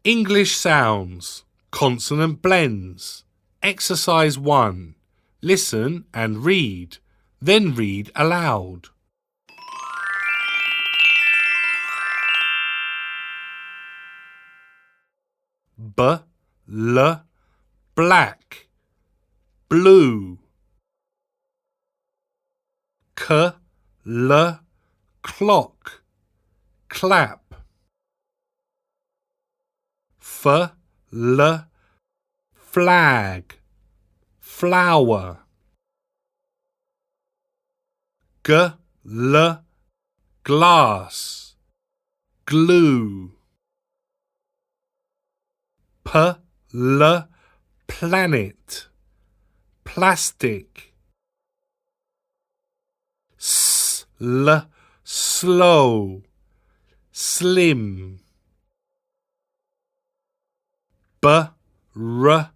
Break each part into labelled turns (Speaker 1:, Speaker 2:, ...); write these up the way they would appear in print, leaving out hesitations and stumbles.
Speaker 1: English sounds, consonant blends. Exercise 1. Listen and read, then read aloud. B, L, black, blue. K, L, clock, clap. F, L, flag, flower. G, L, glass, glue. P, L, planet, plastic. S, L, slow, slim. B, R,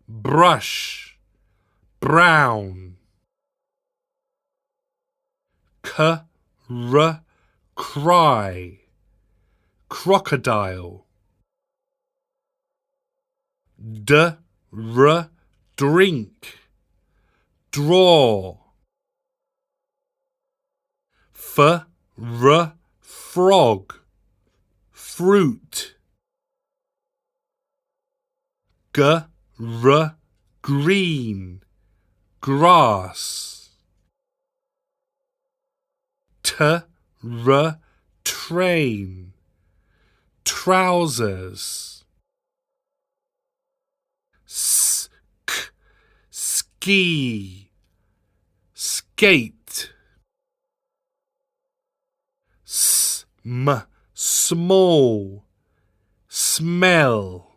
Speaker 1: brush, brown. K, R, cry, crocodile. D, R, drink, draw. F, R, frog, fruit. G, R, green, grass. T, R, train, trousers. S, K, ski, skate. S, M, small, smell.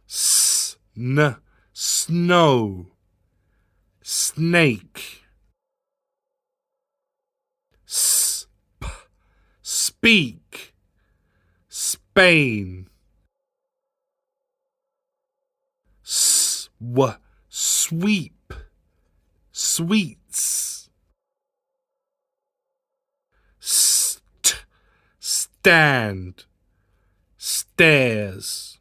Speaker 1: S, N, snow, snake. S, P, speak, Spain. S, W, sweep, sweets. St, stand, stairs.